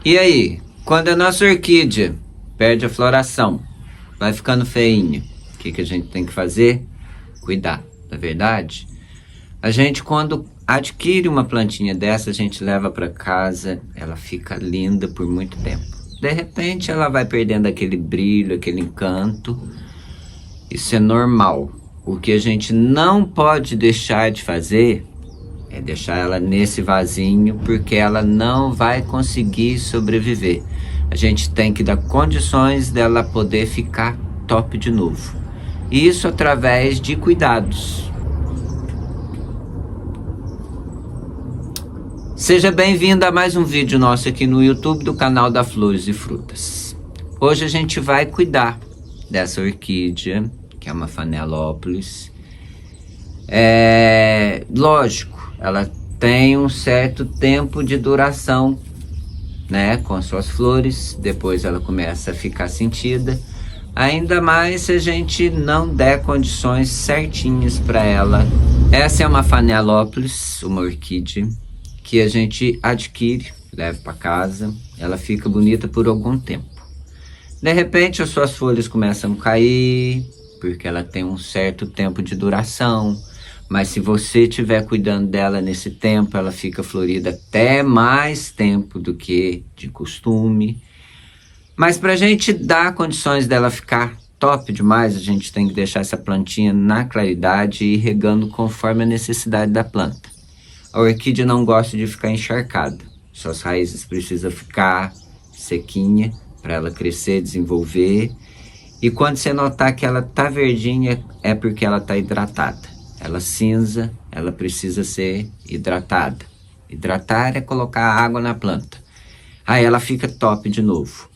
E aí, quando a nossa orquídea perde a floração, vai ficando feinha, o que a gente tem que fazer? Cuidar, na verdade? A gente, quando adquire uma plantinha dessa, a gente leva para casa, ela fica linda por muito tempo. De repente, ela vai perdendo aquele brilho, aquele encanto. Isso é normal. O que a gente não pode deixar de fazer é deixar ela nesse vasinho, porque ela não vai conseguir sobreviver. A gente tem que dar condições dela poder ficar top de novo. Isso através de cuidados. Seja bem-vindo a mais um vídeo nosso aqui no YouTube do canal da Flores e Frutas. Hoje a gente vai cuidar dessa orquídea, que é uma Phalaenopsis. Lógico, ela tem um certo tempo de duração, né, com suas flores. Depois ela começa a ficar sentida. Ainda mais se a gente não der condições certinhas para ela. Essa é uma Phalaenopsis, uma orquídea que a gente adquire, leva para casa, ela fica bonita por algum tempo. De repente as suas folhas começam a cair, porque ela tem um certo tempo de duração, mas se você estiver cuidando dela nesse tempo, ela fica florida até mais tempo do que de costume. Mas para a gente dar condições dela ficar top demais, a gente tem que deixar essa plantinha na claridade e ir regando conforme a necessidade da planta. A orquídea não gosta de ficar encharcada. Suas raízes precisam ficar sequinha para ela crescer, desenvolver. E quando você notar que ela tá verdinha, é porque ela tá hidratada. Ela cinza, ela precisa ser hidratada. Hidratar é colocar água na planta. Aí ela fica top de novo.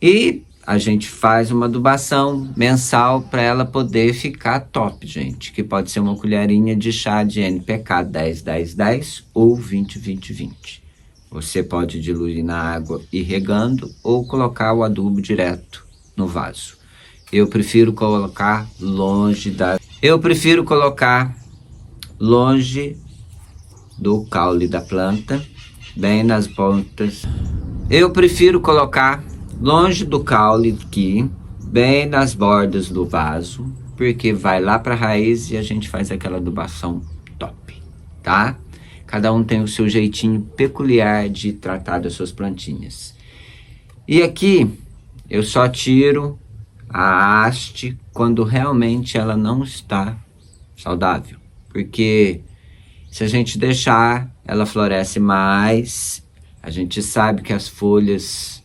E a gente faz uma adubação mensal para ela poder ficar top, gente. Que pode ser uma colherinha de chá de NPK 10-10-10 ou 20-20-20. Você pode diluir na água e regando ou colocar o adubo direto no vaso. Eu prefiro colocar longe do caule da planta, bem nas pontas. Eu prefiro colocar longe do caule aqui, bem nas bordas do vaso, porque vai lá para a raiz e a gente faz aquela adubação top, tá? Cada um tem o seu jeitinho peculiar de tratar das suas plantinhas. E aqui eu só tiro a haste quando realmente ela não está saudável, porque se a gente deixar, ela floresce mais. A gente sabe que as folhas...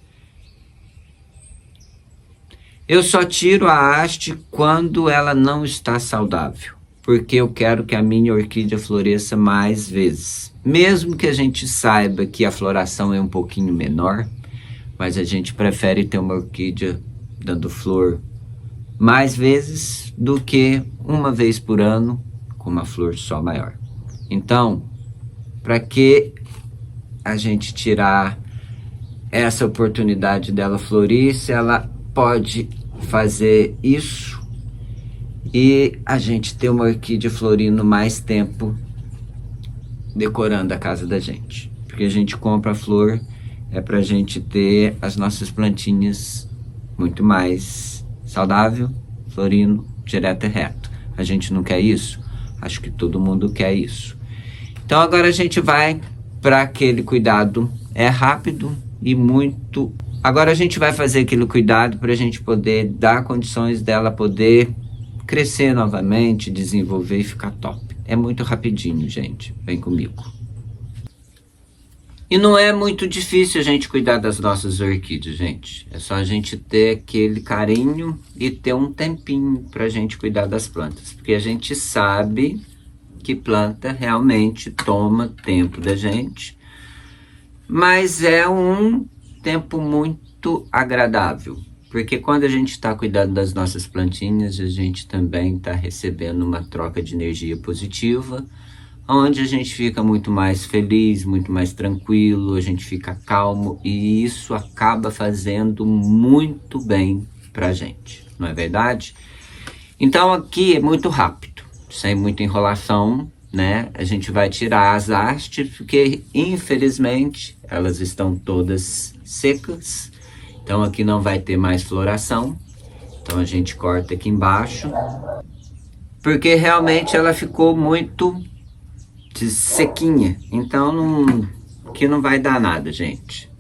Eu só tiro a haste quando ela não está saudável, porque eu quero que a minha orquídea floresça mais vezes. Mesmo que a gente saiba que a floração é um pouquinho menor, mas a gente prefere ter uma orquídea dando flor mais vezes do que uma vez por ano com uma flor só maior. Então, para que a gente tirar essa oportunidade dela florir, se ela pode fazer isso e a gente ter uma orquídea florindo mais tempo decorando a casa da gente, porque a gente compra a flor para a gente ter as nossas plantinhas muito mais saudável, florindo direto e reto. A gente não quer isso? Acho que todo mundo quer isso. Então agora a gente vai para aquele cuidado, é rápido e muito. Agora a gente vai fazer aquele cuidado para a gente poder dar condições dela poder crescer novamente, desenvolver e ficar top. É muito rapidinho, gente. Vem comigo. E não é muito difícil a gente cuidar das nossas orquídeas, gente. É só a gente ter aquele carinho e ter um tempinho para a gente cuidar das plantas. Porque a gente sabe que planta realmente toma tempo da gente. Mas é um tempo muito agradável, porque quando a gente está cuidando das nossas plantinhas, a gente também está recebendo uma troca de energia positiva, onde a gente fica muito mais feliz, muito mais tranquilo, a gente fica calmo e isso acaba fazendo muito bem pra gente, não é verdade? Então aqui é muito rápido, sem muita enrolação, né, a gente vai tirar as hastes, porque infelizmente elas estão todas secas. Então aqui não vai ter mais floração. Então a gente corta aqui embaixo, porque realmente ela ficou muito sequinha. Então aqui não vai dar nada, gente.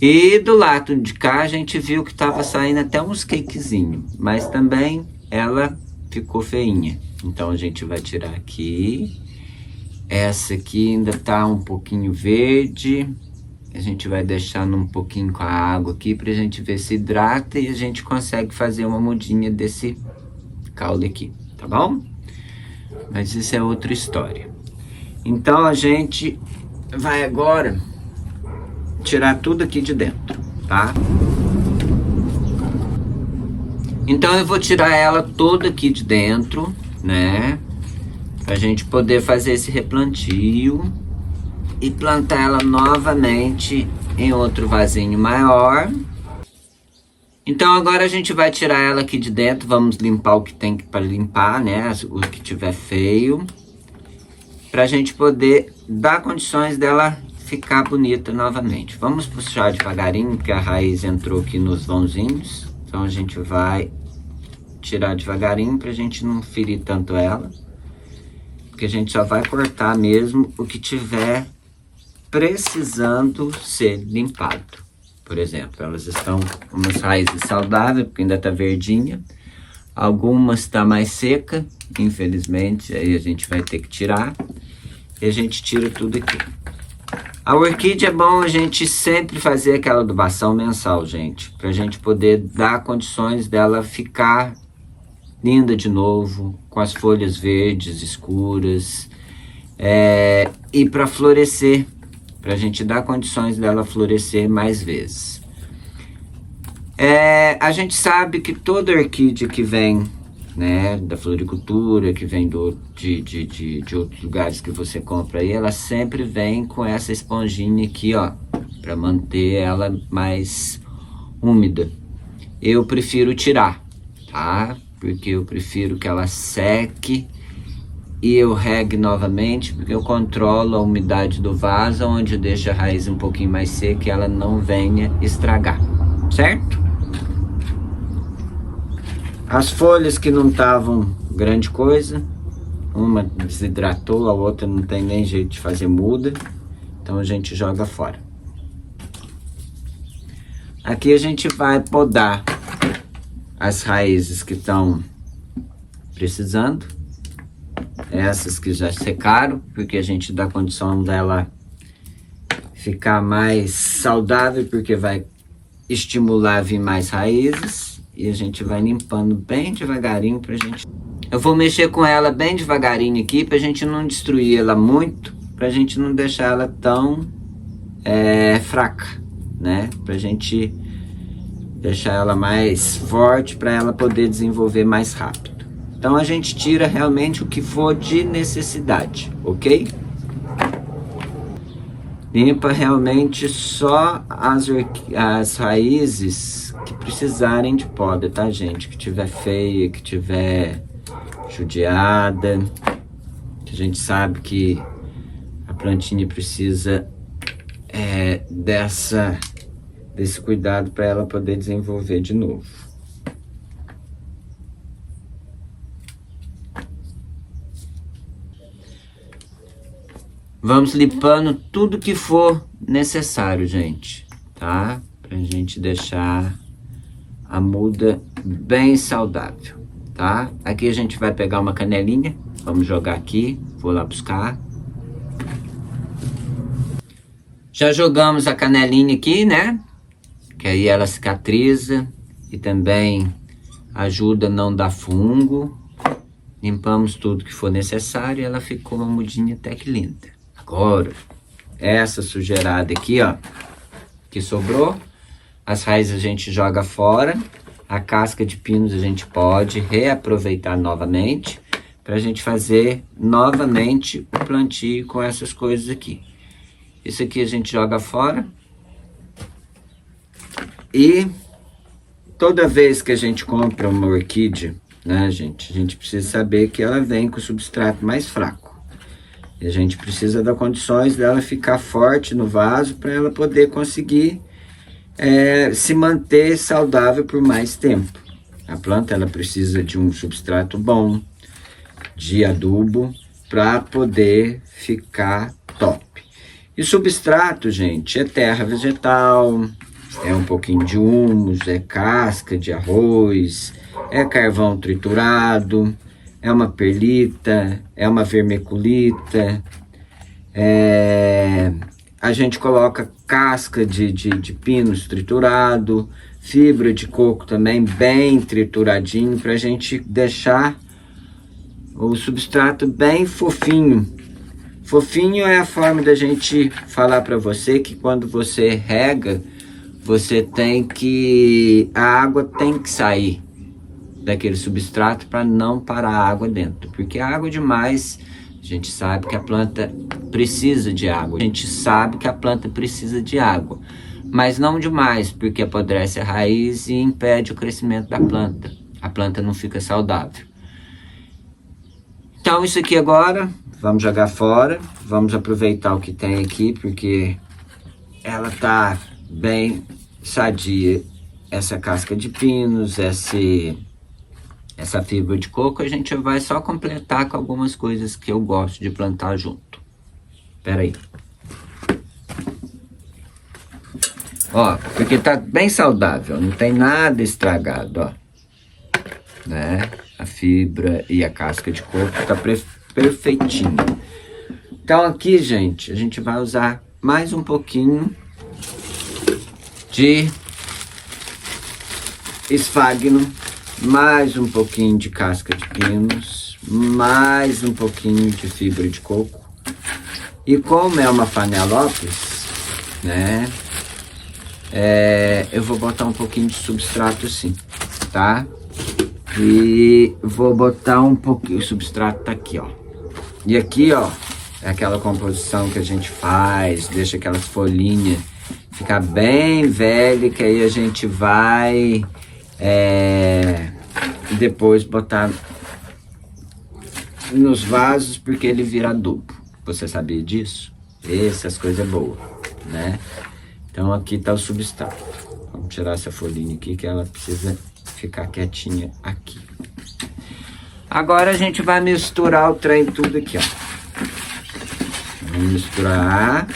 E do lado de cá a gente viu que estava saindo até uns cakezinhos, mas também ela ficou feinha. Então a gente vai tirar aqui. Essa aqui ainda tá um pouquinho verde. A gente vai deixar um pouquinho com a água aqui pra gente ver se hidrata e a gente consegue fazer uma mudinha desse caule aqui, tá bom? Mas isso é outra história. Então a gente vai agora tirar tudo aqui de dentro, tá? Então eu vou tirar ela toda aqui de dentro, né? Pra gente poder fazer esse replantio e plantar ela novamente em outro vasinho maior. Então agora a gente vai tirar ela aqui de dentro, vamos limpar o que tem para limpar, né? O que tiver feio, pra gente poder dar condições dela ficar bonita novamente. Vamos puxar devagarinho, porque a raiz entrou aqui nos vãozinhos. Então a gente vai tirar devagarinho pra gente não ferir tanto ela. Porque a gente só vai cortar mesmo o que tiver precisando ser limpado. Por exemplo, elas estão umas raízes saudáveis, porque ainda tá verdinha. Algumas tá mais seca, infelizmente, aí a gente vai ter que tirar. E a gente tira tudo aqui. A orquídea é bom a gente sempre fazer aquela adubação mensal, gente. Pra gente poder dar condições dela ficar linda de novo, com as folhas verdes escuras. E para florescer, pra gente dar condições dela florescer mais vezes. A gente sabe que toda orquídea que vem, né, da floricultura, que vem de outros lugares que você compra aí, ela sempre vem com essa esponjinha aqui, ó, para manter ela mais úmida. Eu prefiro tirar, tá? Porque eu prefiro que ela seque e eu regue novamente, porque eu controlo a umidade do vaso, onde eu deixo a raiz um pouquinho mais seca e ela não venha estragar, certo? As folhas que não estavam grande coisa, uma desidratou, a outra não tem nem jeito de fazer muda, então a gente joga fora. Aqui a gente vai podar as raízes que estão precisando, essas que já secaram, porque a gente dá condição dela ficar mais saudável, porque vai estimular a vir mais raízes. E a gente vai limpando bem devagarinho pra gente... Eu vou mexer com ela bem devagarinho aqui, pra gente não destruir ela muito, pra gente não deixar ela tão fraca, né? Pra gente deixar ela mais forte, pra ela poder desenvolver mais rápido. Então a gente tira realmente o que for de necessidade, ok? Limpa realmente só as raízes que precisarem de poda, tá, gente? Que tiver feia, que tiver judiada, que a gente sabe que a plantinha precisa desse cuidado para ela poder desenvolver de novo. Vamos limpando tudo que for necessário, gente, tá? Pra gente deixar a muda bem saudável, tá? Aqui a gente vai pegar uma canelinha, vamos jogar aqui, vou lá buscar. Já jogamos a canelinha aqui, né? Que aí ela cicatriza e também ajuda a não dar fungo. Limpamos tudo que for necessário e ela ficou uma mudinha até que linda. Agora, essa sujeirada aqui, ó, que sobrou, as raízes a gente joga fora, a casca de pinos a gente pode reaproveitar novamente, para a gente fazer novamente o plantio com essas coisas aqui. Isso aqui a gente joga fora, e toda vez que a gente compra uma orquídea, né, gente, a gente precisa saber que ela vem com o substrato mais fraco. E a gente precisa dar condições dela ficar forte no vaso para ela poder conseguir se manter saudável por mais tempo. A planta ela precisa de um substrato bom, de adubo, para poder ficar top. E substrato, gente, é terra vegetal, é um pouquinho de humus, é casca de arroz, é carvão triturado, é uma perlita, é uma vermiculita, a gente coloca casca de pinos triturado, fibra de coco também bem trituradinho, para a gente deixar o substrato bem fofinho. Fofinho é a forma da gente falar para você que quando você rega, a água tem que sair daquele substrato para não parar a água dentro, porque a água demais, a gente sabe que a planta precisa de água, mas não demais, porque apodrece a raiz e impede o crescimento da planta, a planta não fica saudável. Então isso aqui agora, vamos jogar fora, vamos aproveitar o que tem aqui, porque ela tá bem sadia, essa casca de pinos, essa fibra de coco, a gente vai só completar com algumas coisas que eu gosto de plantar junto. Espera aí. Ó, porque tá bem saudável, não tem nada estragado, ó. Né? A fibra e a casca de coco tá perfeitinho. Então aqui, gente, a gente vai usar mais um pouquinho de esfagno, mais um pouquinho de casca de pinos, mais um pouquinho de fibra de coco. E como é uma Phanialopsis, né? Eu vou botar um pouquinho de substrato assim, tá? E vou botar um pouquinho, o substrato tá aqui, ó. E aqui, ó, é aquela composição que a gente faz, deixa aquelas folhinhas ficar bem velha, que aí a gente vai depois botar nos vasos, porque ele vira adubo. Você sabia disso? Essas coisas boas, né? Então aqui tá o substrato. Vamos tirar essa folhinha aqui, que ela precisa ficar quietinha aqui. Agora a gente vai misturar o trem tudo aqui, ó. Vamos misturar.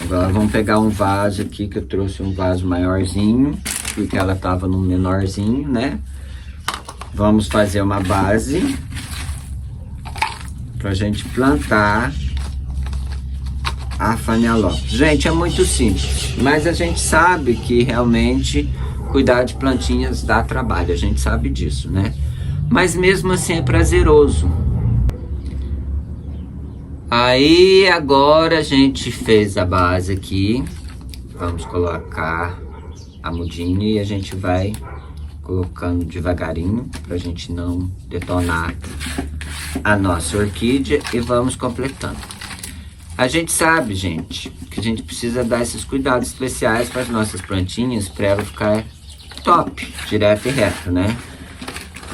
Agora vamos pegar um vaso aqui, que eu trouxe um vaso maiorzinho, porque ela tava no menorzinho, né? Vamos fazer uma base pra gente plantar a Phanialopsis. Gente, é muito simples, mas a gente sabe que realmente cuidar de plantinhas dá trabalho, a gente sabe disso, né? Mas mesmo assim é prazeroso. Aí agora a gente fez a base aqui, vamos colocar a mudinha e a gente vai colocando devagarinho pra gente não detonar a nossa orquídea, e vamos completando. A gente sabe, gente, que a gente precisa dar esses cuidados especiais para as nossas plantinhas, para ela ficar top, direto e reto, né?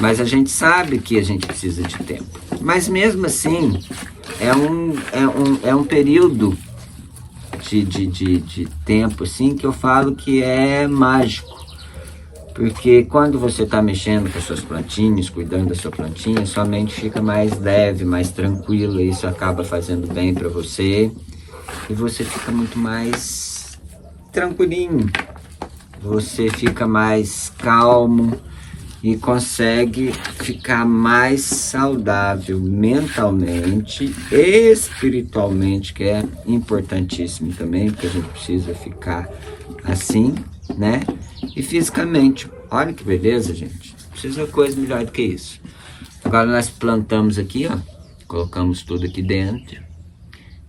Mas a gente sabe que a gente precisa de tempo. Mas mesmo assim, é um período de tempo, assim, que eu falo que é mágico. Porque quando você está mexendo com as suas plantinhas, cuidando da sua plantinha, sua mente fica mais leve, mais tranquila, e isso acaba fazendo bem para você. E você fica muito mais tranquilinho, você fica mais calmo e consegue ficar mais saudável mentalmente, espiritualmente, que é importantíssimo também, porque a gente precisa ficar assim, né? E fisicamente, olha que beleza, gente, não precisa coisa melhor do que isso. Agora nós plantamos aqui, ó, colocamos tudo aqui dentro,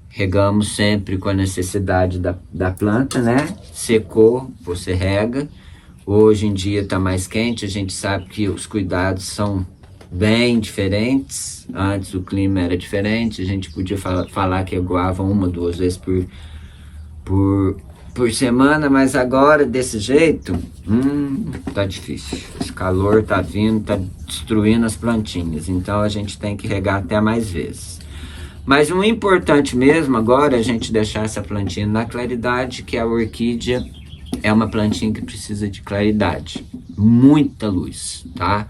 regamos sempre com a necessidade da planta, né? Secou, você rega. Hoje em dia tá mais quente, a gente sabe que os cuidados são bem diferentes. Antes o clima era diferente, a gente podia falar que aguava 1 ou 2 vezes por por semana, mas agora desse jeito, tá difícil. Esse calor tá vindo, tá destruindo as plantinhas, então a gente tem que regar até mais vezes. Mas o importante mesmo agora é a gente deixar essa plantinha na claridade, que a orquídea é uma plantinha que precisa de claridade, muita luz, tá?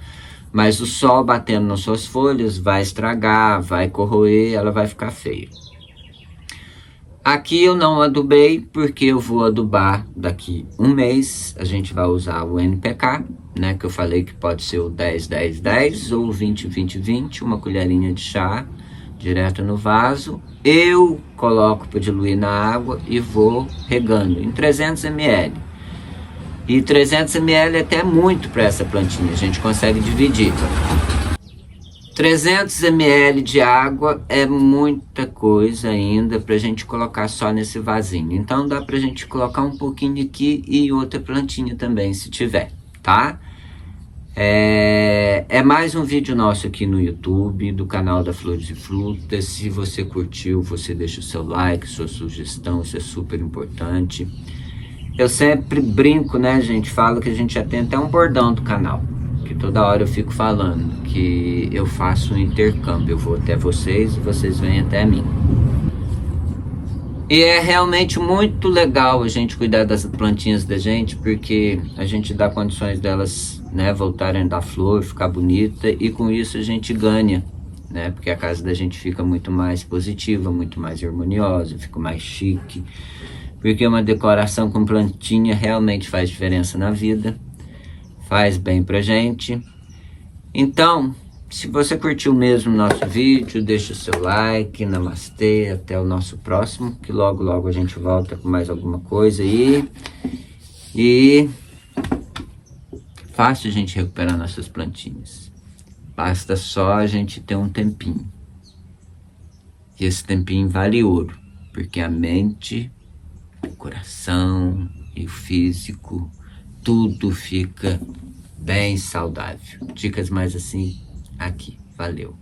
Mas o sol batendo nas suas folhas vai estragar, vai corroer, ela vai ficar feia. Aqui eu não adubei, porque eu vou adubar daqui um mês. A gente vai usar o NPK, né? Que eu falei que pode ser o 10-10-10 ou o 20-20-20, uma colherinha de chá direto no vaso. Eu coloco para diluir na água e vou regando em 300 ml. E 300 ml é até muito para essa plantinha, a gente consegue dividir. 300 ml de água é muita coisa ainda para a gente colocar só nesse vasinho. Então dá para a gente colocar um pouquinho aqui e outra plantinha também, se tiver, tá? É mais um vídeo nosso aqui no YouTube, do canal da Flores e Frutas. Se você curtiu, você deixa o seu like, sua sugestão, isso é super importante. Eu sempre brinco, né, gente? Falo que a gente já tem até um bordão do canal, que toda hora eu fico falando, que eu faço um intercâmbio. Eu vou até vocês e vocês vêm até mim. E é realmente muito legal a gente cuidar das plantinhas da gente, porque a gente dá condições delas, né, voltarem a dar flor, ficar bonita, e com isso a gente ganha, né? Porque a casa da gente fica muito mais positiva, muito mais harmoniosa, fica mais chique. Porque uma decoração com plantinha realmente faz diferença na vida, faz bem pra gente. Então, se você curtiu mesmo o nosso vídeo, deixa o seu like, namastê, até o nosso próximo, que logo logo a gente volta com mais alguma coisa aí. E fácil a gente recuperar nossas plantinhas, basta só a gente ter um tempinho. E esse tempinho vale ouro, porque a mente, o coração e o físico, tudo fica bem saudável. Dicas mais assim aqui. Valeu!